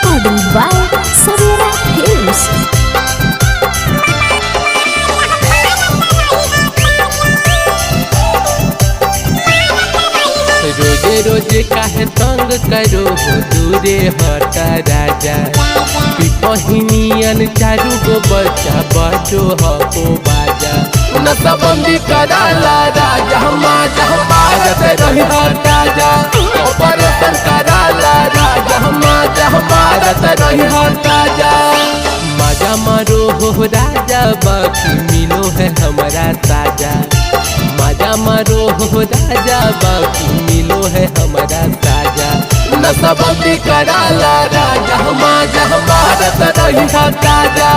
Recording by Savera Hills. रोजे रोजे काहे तंग करो हो दूरे हटा राजा पिपहिनियन चारू गो बच्चा बजो हो बाजा नशबंदी कराला राजा हमारा रही राजा ऑपरेशन कराला राजा हमारा रही राजा मजा मारो हो राजा बाकी मिलो है हमारा ताजा मजा मारो हो राजा बाकी मिलो है हमारा ताजा नशबंदी कराला राजा हमारा रही ताजा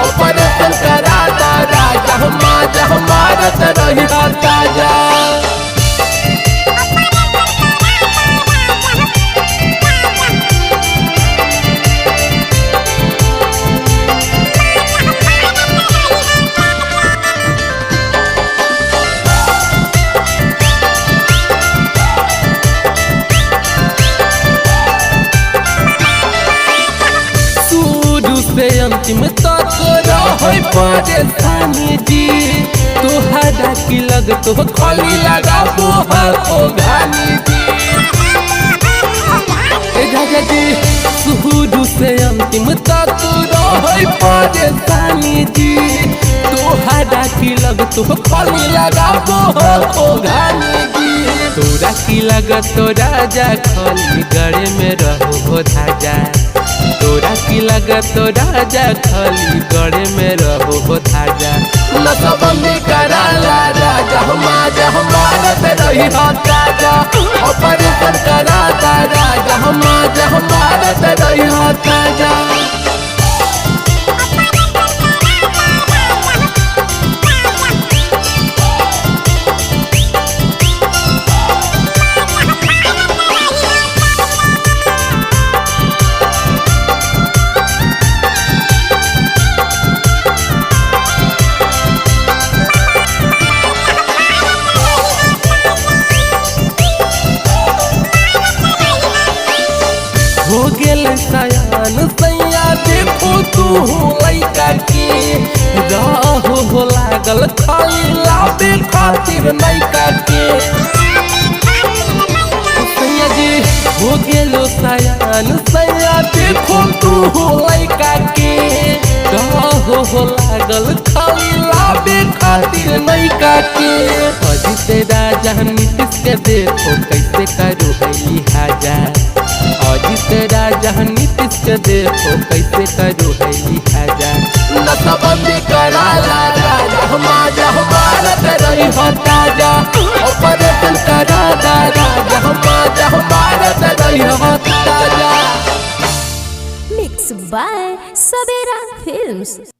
ऑपरेशन कराला राजा हमारा रही ताजा। से अंतिम तक रहे परेशानी जी तोहरा की लग तो खाली लगा हो गानी जी शुरू से अंतिम तक रहे परेशानी जी तोहरा की लग तो खाली लगा हो गानी जी तोरा की लग तो राजा खाली गड़े में रहो हो धाजा तोरा की लगत तो राजा खाली गड़े में रहो हो धाजा नशबंदी कराला राजा हमारा रही ताजा ऑपरेशन कराता राजा हमारा रही ताजा। हो गेल सयान सैया देखो तू लैका के रहो हो लागल खाली लाबे खातिर नैका के सैया जी हो गेलो सयान सैया देखो तू लैका के रहो हो लागल खाली लाबे खातिर नैका के अजित राजा नीतीश के देखो कैसे करो है हजार अजित राजा नीतीश के देखो कैसे करो है लिहाजा नशबंदी कराला राजा हमारा रही ताजा ऑपरेशन कराला राजा हमारा रही ताजा। Mixed by Savera Films.